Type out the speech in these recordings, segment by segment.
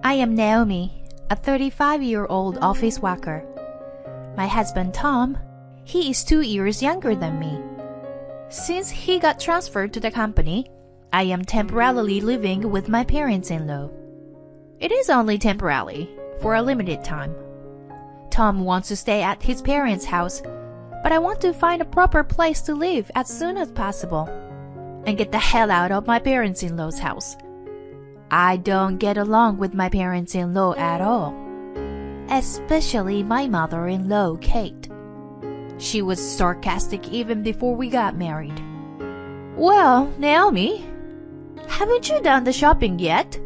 I am Naomi, a 35-year-old office worker. My husband Tom, he is 2 years younger than me. Since he got transferred to the company, I am temporarily living with my parents-in-law. It is only temporarily, for a limited time. Tom wants to stay at his parents' house, but I want to find a proper place to live as soon as possible and get the hell out of my parents-in-law's house. I don't get along with my parents-in-law at all, especially my mother-in-law, Kate. She was sarcastic even before we got married. Well, Naomi, haven't you done the shopping yet?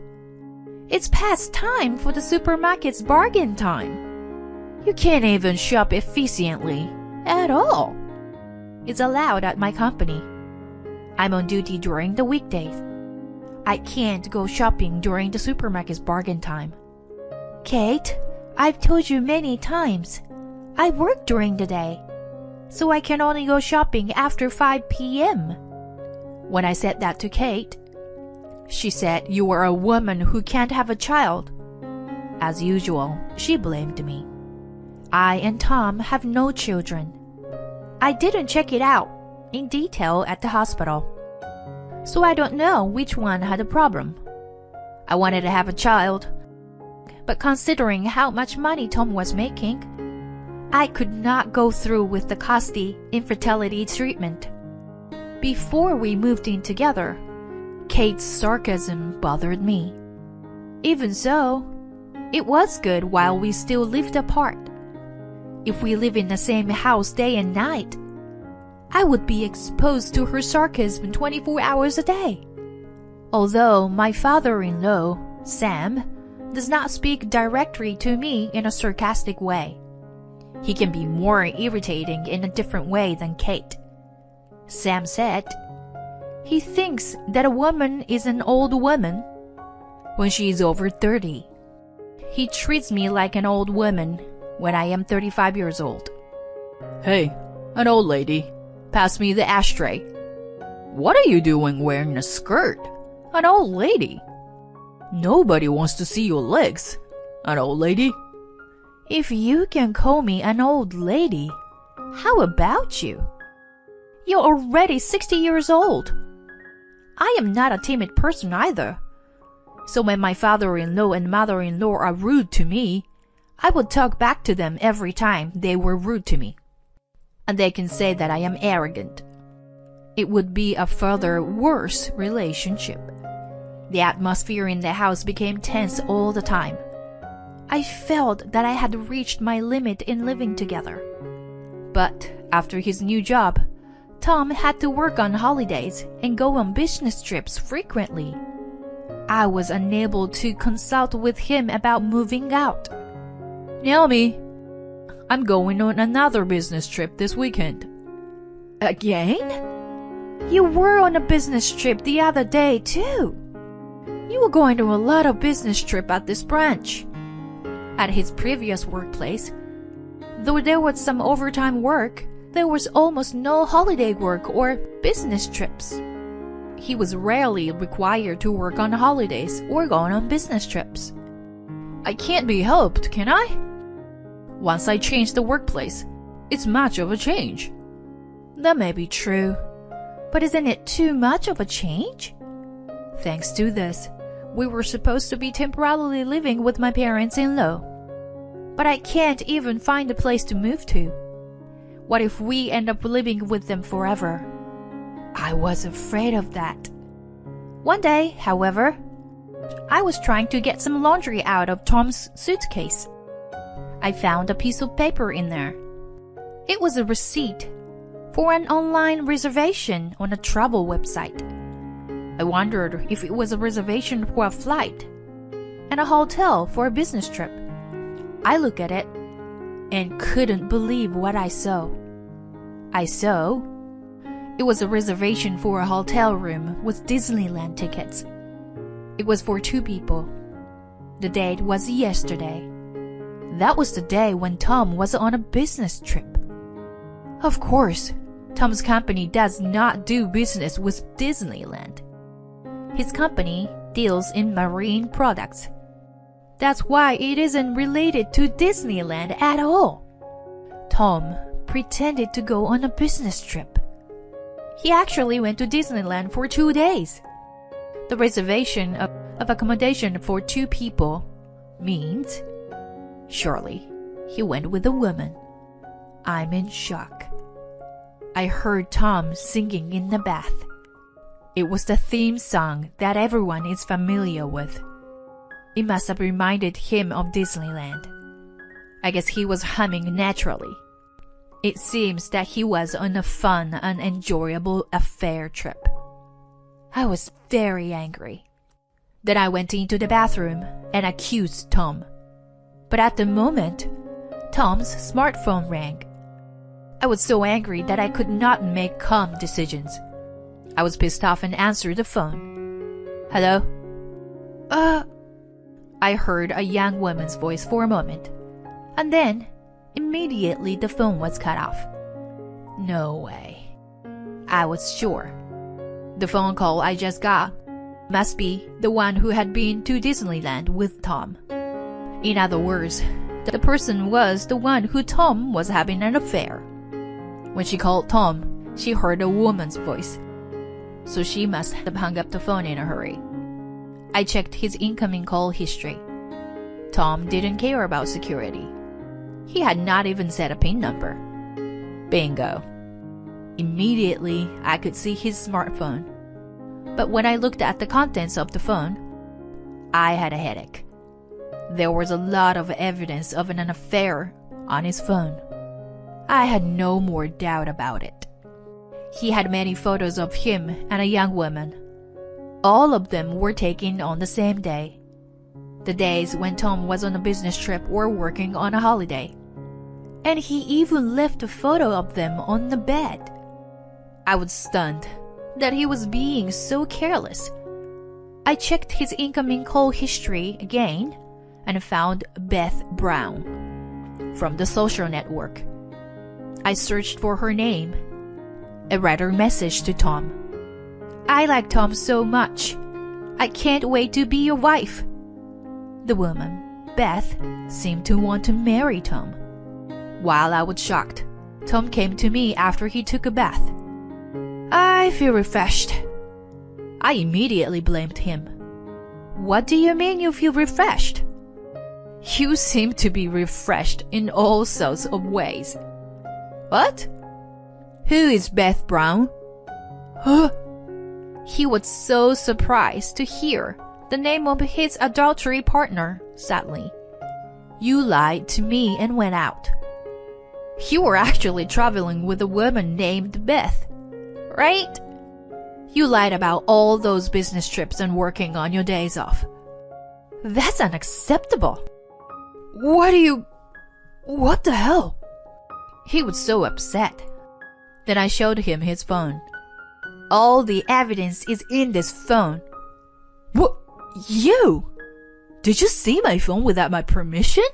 It's past time for the supermarket's bargain time. You can't even shop efficiently at all. It's allowed at my company. I'm on duty during the weekdays. I can't go shopping during the supermarket's bargain time. Kate, I've told you many times, I work during the day, so I can only go shopping after 5 p.m. When I said that to Kate, she said you are a woman who can't have a child. As usual, she blamed me. I and Tom have no children. I didn't check it out in detail at the hospital, so I don't know which one had a problem. I wanted to have a child, but considering how much money Tom was making, I could not go through with the costly infertility treatment. Before we moved in together, Kate's sarcasm bothered me. Even so, it was good while we still lived apart. If we live in the same house day and night, I would be exposed to her sarcasm 24 hours a day. Although my father-in-law, Sam, does not speak directly to me in a sarcastic way, he can be more irritating in a different way than Kate. Sam said he thinks that a woman is an old woman when she is over 30. He treats me like an old woman when I am 35 years old. Hey, an old lady, pass me the ashtray. What are you doing wearing a skirt? An old lady. Nobody wants to see your legs, an old lady. If you can call me an old lady, how about you? You're already 60 years old. I am not a timid person either. So when my father-in-law and mother-in-law are rude to me, I would talk back to them every time they were rude to me. And they can say that I am arrogant. It would be a further worse relationship. The atmosphere in the house became tense all the time. I felt that I had reached my limit in living together. But after his new job, Tom had to work on holidays and go on business trips frequently. I was unable to consult with him about moving out. Naomi, I'm going on another business trip this weekend. Again? You were on a business trip the other day too. You were going to a lot of business trip at this branch. At his previous workplace, though there was some overtime work, there was almost no holiday work or business trips. He was rarely required to work on holidays or go on business trips. I can't be helped, can I? Once I change the workplace, it's much of a change. That may be true, but isn't it too much of a change? Thanks to this, we were supposed to be temporarily living with my parents-in-law. But I can't even find a place to move to. What if we end up living with them forever? I was afraid of that. One day, however, I was trying to get some laundry out of Tom's suitcase. I found a piece of paper in there. It was a receipt for an online reservation on a travel website. I wondered if it was a reservation for a flight and a hotel for a business trip. I looked at it and couldn't believe what I saw. It was a reservation for a hotel room with Disneyland tickets. It was for 2 people. The date was yesterday. That was the day when Tom was on a business trip. Of course, Tom's company does not do business with Disneyland. His company deals in marine products. That's why it isn't related to Disneyland at all. Tom pretended to go on a business trip. He actually went to Disneyland for 2 days. The reservation of accommodation for 2 people means, surely, he went with a woman. I'm in shock. I heard Tom singing in the bath. It was the theme song that everyone is familiar with. It must have reminded him of Disneyland. I guess he was humming naturally. It seems that he was on a fun and enjoyable affair trip. I was very angry. Then I went into the bathroom and accused Tom. But at the moment, Tom's smartphone rang. I was so angry that I could not make calm decisions. I was pissed off and answered the phone. Hello? I heard a young woman's voice for a moment, and then immediately the phone was cut off. No way. I was sure. The phone call I just got must be the one who had been to Disneyland with Tom. In other words, the person was the one who Tom was having an affair. When she called Tom, she heard a woman's voice, so she must have hung up the phone in a hurry. I checked his incoming call history. Tom didn't care about security. He had not even set a PIN number. Bingo. Immediately, I could see his smartphone. But when I looked at the contents of the phone, I had a headache. There was a lot of evidence of an affair on his phone. I had no more doubt about it. He had many photos of him and a young woman. All of them were taken on the same day. The days when Tom was on a business trip or working on a holiday. And he even left a photo of them on the bed. I was stunned that he was being so careless. I checked his incoming call history again and found Beth Brown from the social network. I searched for her name. I read her message to Tom. I like Tom so much. I can't wait to be your wife. The woman, Beth, seemed to want to marry Tom. While I was shocked, Tom came to me after he took a bath. I feel refreshed. I immediately blamed him. What do you mean you feel refreshed? You seem to be refreshed in all sorts of ways. What? Who is Beth Brown? Huh? He was so surprised to hear the name of his adultery partner, sadly. You lied to me and went out. You were actually traveling with a woman named Beth, right? You lied about all those business trips and working on your days off. That's unacceptable. What the hell? He was so upset. Then I showed him his phone. All the evidence is in this phone. What? You? Did you see my phone without my permission?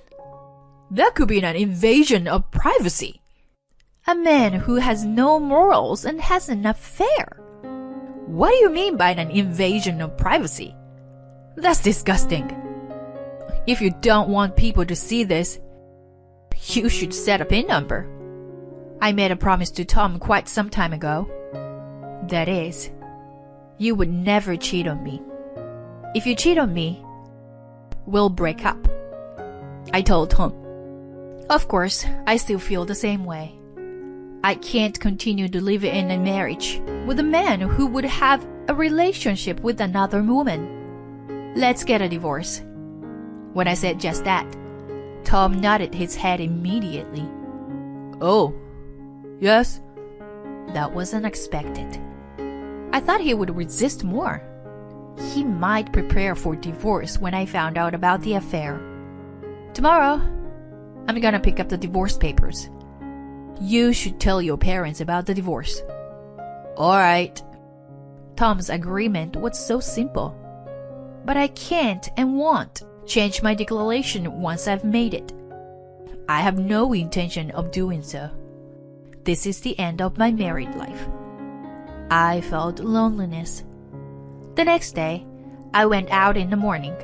That could be an invasion of privacy. A man who has no morals and has an affair. What do you mean by an invasion of privacy? That's disgusting. If you don't want people to see this, you should set a PIN number. I made a promise to Tom quite some time ago. That is, you would never cheat on me. If you cheat on me, we'll break up. I told Tom. Of course, I still feel the same way. I can't continue to live in a marriage with a man who would have a relationship with another woman. Let's get a divorce. When I said just that, Tom nodded his head immediately. Oh, yes? That was unexpected. I thought he would resist more. He might prepare for divorce when I found out about the affair. Tomorrow, I'm gonna pick up the divorce papers. You should tell your parents about the divorce. Alright. Tom's agreement was so simple. But I can't and won't change my declaration once I've made it. I have no intention of doing so. This is the end of my married life. I felt loneliness. The next day, I went out in the morning.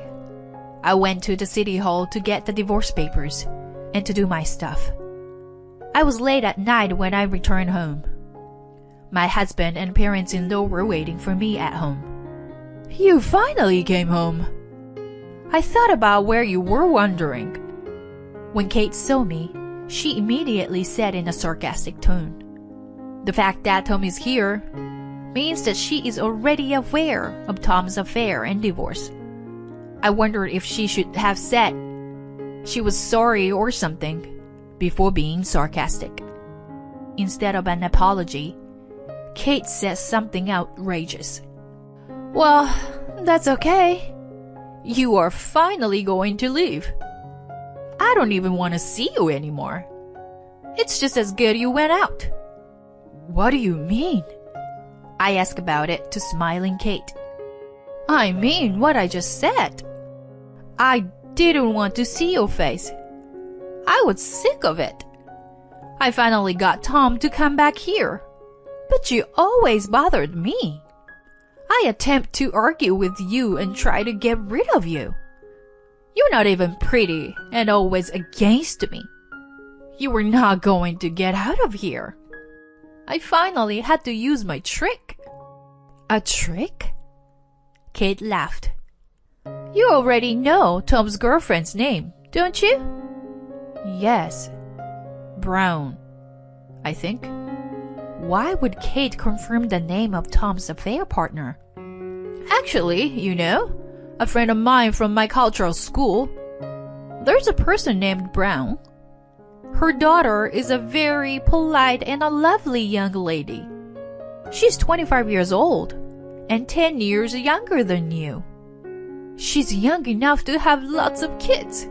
I went to the city hall to get the divorce papers and to do my stuff. I was late at night when I returned home. My husband and parents-in-law were waiting for me at home. You finally came home. I thought about where you were wandering. When Kate saw me, she immediately said in a sarcastic tone, "The fact that Tom is here means that she is already aware of Tom's affair and divorce." I wondered if she should have said she was sorry or something before being sarcastic. Instead of an apology, Kate says something outrageous. "Well, that's okay. You are finally going to leave. I don't even want to see you anymore. It's just as good you went out." "What do you mean?" I asked about it to smiling Kate. "I mean what I just said. I didn't want to see your face. I was sick of it. I finally got Tom to come back here, but you always bothered me. I attempt to argue with you and try to get rid of you. You're not even pretty and always against me. You were not going to get out of here. I finally had to use my trick." "A trick?" Kate laughed. "You already know Tom's girlfriend's name, don't you?" "Yes. Brown, I think." Why would Kate confirm the name of Tom's affair partner? "Actually, you know, a friend of mine from my cultural school, there's a person named Brown. Her daughter is a very polite and a lovely young lady. She's 25 years old and 10 years younger than you. She's young enough to have lots of kids."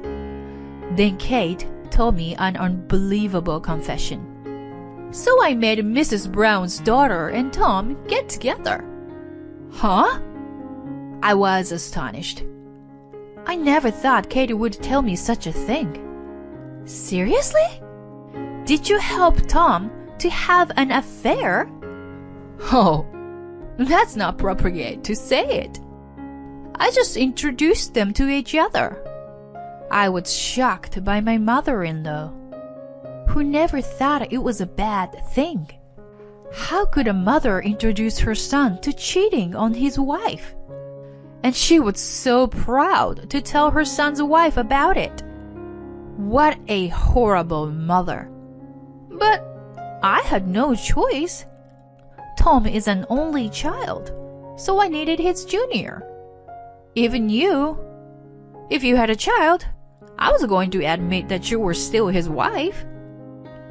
Then Kate told me an unbelievable confession. "So I made Mrs. Brown's daughter and Tom get together." "Huh?" I was astonished. I never thought Kate would tell me such a thing. "Seriously? Did you help Tom to have an affair?" "Oh, that's not appropriate to say it. I just introduced them to each other." I was shocked by my mother-in-law, who never thought it was a bad thing. How could a mother introduce her son to cheating on his wife? And she was so proud to tell her son's wife about it. What a horrible mother. But I had no choice. Tom is an only child, so I needed his junior. Even you, if you had a child, I was going to admit that you were still his wife.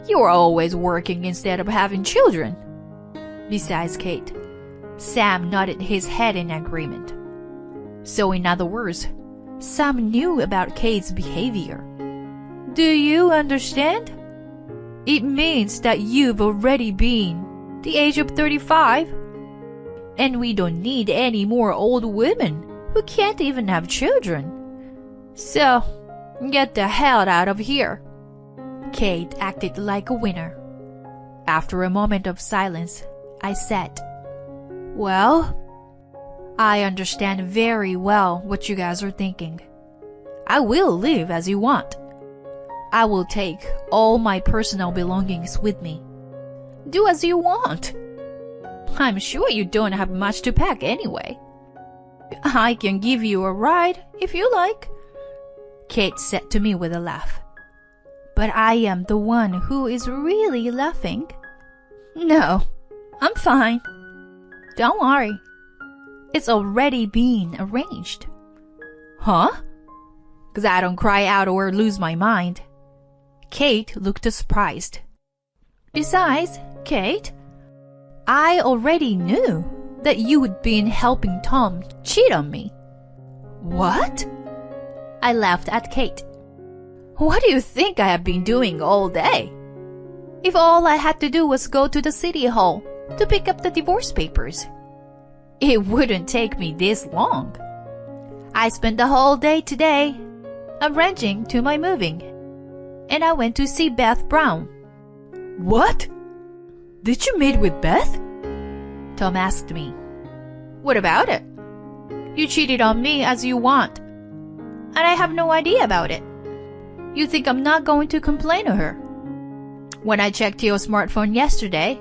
You were always working instead of having children." Besides Kate, Sam nodded his head in agreement. So in other words, Sam knew about Kate's behavior. "Do you understand? It means that you've already been the age of 35, and we don't need any more old women who can't even have children. So, get the hell out of here." Kate acted like a winner. After a moment of silence, I said, "Well, I understand very well what you guys are thinking. I will live as you want. I will take all my personal belongings with me." "Do as you want. I'm sure you don't have much to pack anyway. I can give you a ride if you like," Kate said to me with a laugh. But I am the one who is really laughing. "No, I'm fine. Don't worry. It's already been arranged." "Huh?" "'Cause I don't cry out or lose my mind." Kate looked surprised. "Besides, Kate, I already knew that you had been helping Tom cheat on me." "What?" I laughed at Kate. "What do you think I have been doing all day? If all I had to do was go to the city hall to pick up the divorce papers, it wouldn't take me this long. I spent the whole day today arranging to my moving, and I went to see Beth Brown." "What? Did you meet with Beth?" Tom asked me. "What about it? You cheated on me as you want." and I have no idea about it. You think I'm not going to complain to her? When I checked your smartphone yesterday,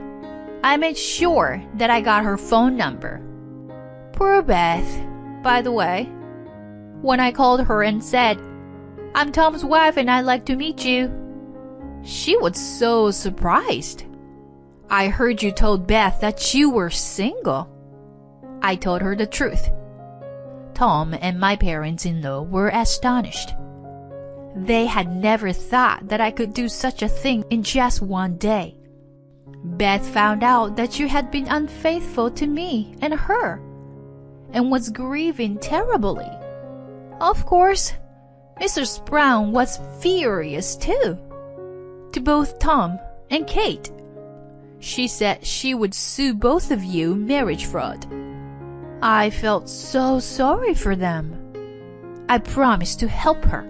I made sure that I got her phone number. Poor Beth. By the way, when I called her and said, I'm Tom's wife and I'd like to meet you, she was so surprised. I heard you told Beth that you were single. I told her the truth. Tom and my parents-in-law were astonished. They had never thought that I could do such a thing in just one day. Beth found out that you had been unfaithful to me and her, and was grieving terribly. Of course, Mrs. Brown was furious too, to both Tom and Kate. She said she would sue both of you marriage fraud. I felt so sorry for them. I promised to help her.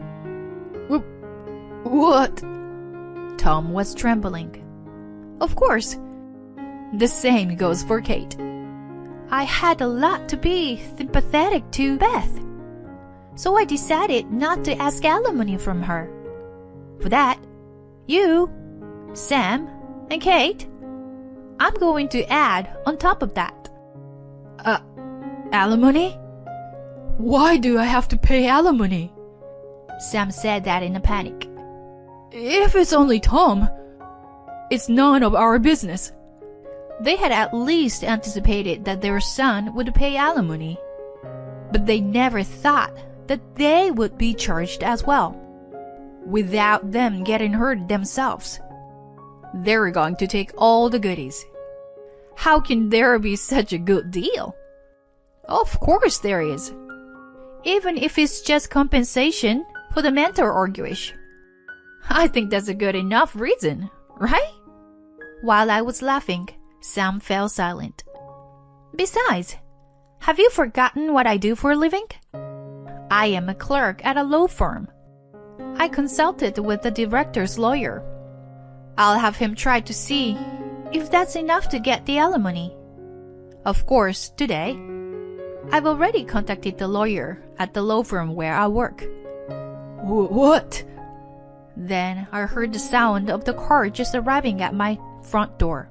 What? Tom was trembling. Of course. The same goes for Kate. I had a lot to be sympathetic to Beth, so I decided not to ask alimony from her. For that, you, Sam, and Kate, I'm going to add on top of that. Alimony? Why do I have to pay alimony? Sam said that in a panic. If it's only Tom, it's none of our business. They had at least anticipated that their son would pay alimony, but they never thought that they would be charged as well, without them getting hurt themselves. They're going to take all the goodies. How can there be such a good deal? Of course there is. Even if it's just compensation for the mental anguish. I think that's a good enough reason, right? While I was laughing, Sam fell silent. Besides, have you forgotten what I do for a living? I am a clerk at a law firm. I consulted with the director's lawyer. I'll have him try to see if that's enough to get the alimony. Of course, today, I've already contacted the lawyer at the law firm where I work. What? Then I heard the sound of the car just arriving at my front door.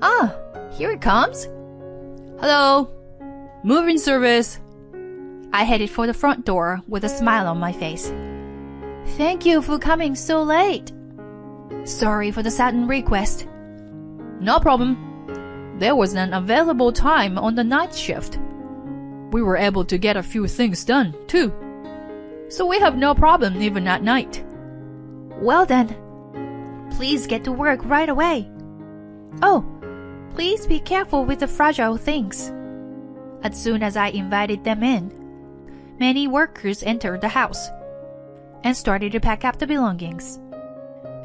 Ah, here it comes. Hello. Moving service. I headed for the front door with a smile on my face. Thank you for coming so late. Sorry for the sudden request. No problem. There was an available time on the night shift. We were able to get a few things done, too. So we have no problem even at night. Well then, please get to work right away. Oh, please be careful with the fragile things. As soon as I invited them in, many workers entered the house and started to pack up the belongings.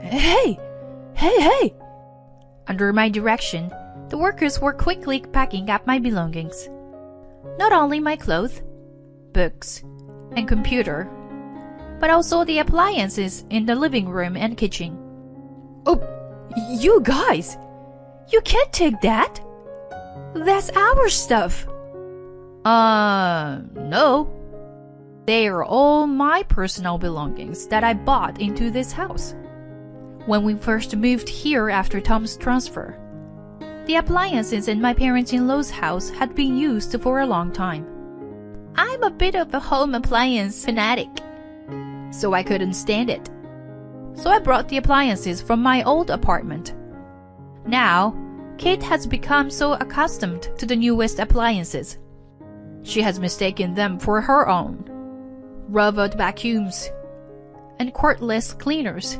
Hey! Under my direction, the workers were quickly packing up my belongings. Not only my clothes, books, and computer, but also the appliances in the living room and kitchen. Oh, you guys! You can't take that! That's our stuff! No. They are all my personal belongings that I bought into this house. When we first moved here after Tom's transfer, the appliances in my parents-in-law's house had been used for a long time. I'm a bit of a home appliance fanatic, so I couldn't stand it. So I brought the appliances from my old apartment. Now, Kate has become so accustomed to the newest appliances. She has mistaken them for her own. Robot vacuums and cordless cleaners,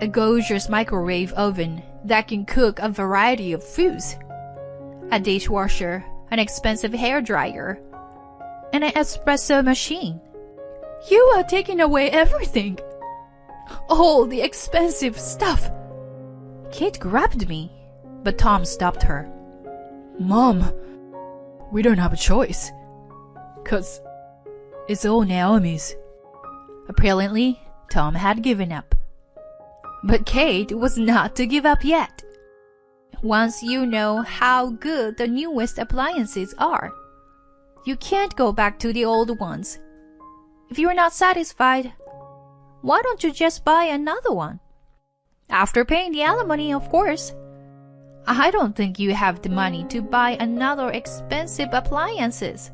a gorgeous microwave oven that can cook a variety of foods, a dishwasher, an expensive hairdryer, and an espresso machine. You are taking away everything. All the expensive stuff. Kate grabbed me, but Tom stopped her. Mom, we don't have a choice. 'Cause it's all Naomi's. Apparently, Tom had given up. But Kate was not to give up yet. Once you know how good the newest appliances are, you can't go back to the old ones. If you're not satisfied, why don't you just buy another one? After paying the alimony, of course. I don't think you have the money to buy another expensive appliances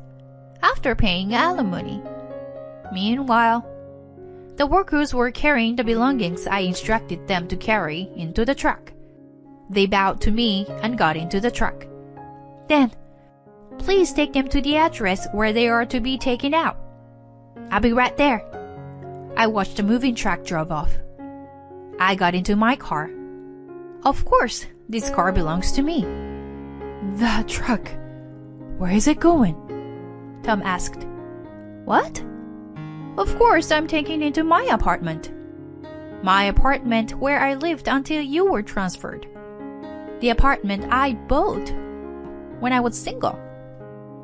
after paying alimony. Meanwhile, the workers were carrying the belongings I instructed them to carry into the truck. They bowed to me and got into the truck. Then, please take them to the address where they are to be taken out. I'll be right there. I watched the moving truck drive off. I got into my car. Of course, this car belongs to me. That truck, where is it going? Tom asked. What? Of course, I'm taking it to my apartment. My apartment where I lived until you were transferred. The apartment I bought when I was single.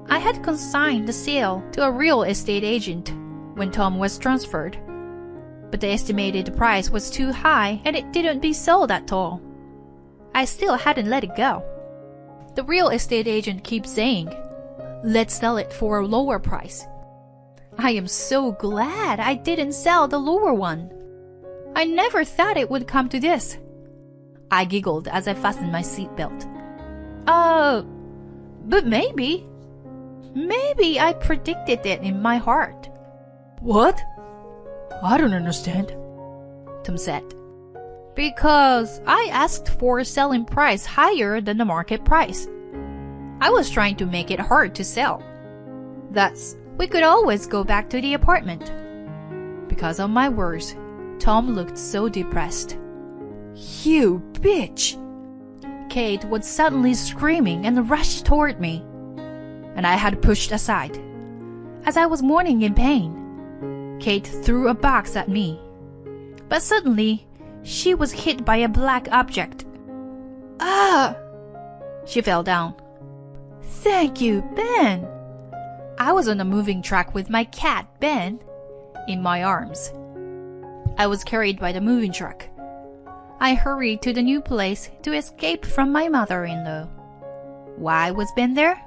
I had consigned the sale to a real estate agent when Tom was transferred, but the estimated price was too high and it didn't be sold at all. I still hadn't let it go. The real estate agent keeps saying, let's sell it for a lower price. I am so glad I didn't sell the lower one. I never thought it would come to this. I giggled as I fastened my seatbelt. But maybe I predicted it in my heart. What? I don't understand, Tom said. Because I asked for a selling price higher than the market price. I was trying to make it hard to sell. Thus, we could always go back to the apartment. Because of my words, Tom looked so depressed. You bitch! Kate was suddenly screaming and rushed toward me, and I had pushed aside. As I was moaning in pain, Kate threw a box at me. But suddenly, she was hit by a black object. Ah! She fell down. Thank you, Ben. I was on a moving truck with my cat, Ben, in my arms. I was carried by the moving truck. I hurried to the new place to escape from my mother-in-law. Why was Ben there?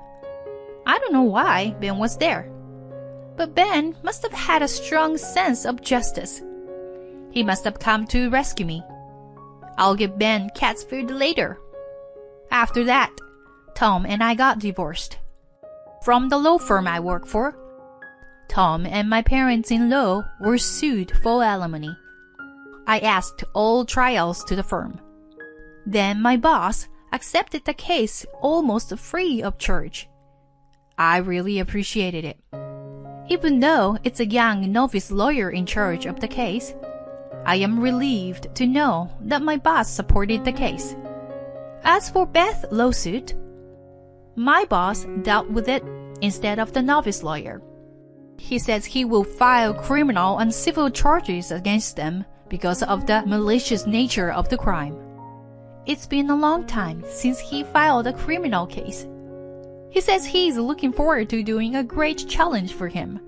I don't know why Ben was there. But Ben must have had a strong sense of justice. He must have come to rescue me. I'll give Ben cat's food later. After that, Tom and I got divorced. From the law firm I work for, Tom and my parents-in-law were sued for alimony. I asked all trials to the firm. Then my boss accepted the case almost free of charge. I really appreciated it. Even though it's a young novice lawyer in charge of the case, I am relieved to know that my boss supported the case. As for Beth's lawsuit, my boss dealt with it instead of the novice lawyer. He says he will file criminal and civil charges against them because of the malicious nature of the crime. It's been a long time since he filed a criminal case. He says he's looking forward to doing a great challenge for him.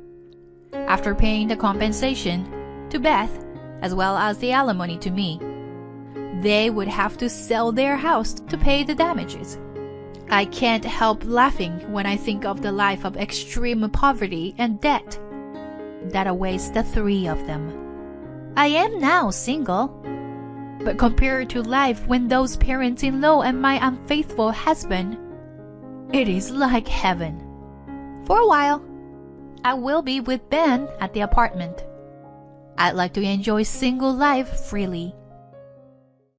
After paying the compensation to Beth, as well as the alimony to me, they would have to sell their house to pay the damages. I can't help laughing when I think of the life of extreme poverty and debt that awaits the three of them. I am now single, but compared to life when those parents-in-law and my unfaithful husband, it is like heaven. For a while, I will be with Ben at the apartment. I'd like to enjoy single life freely.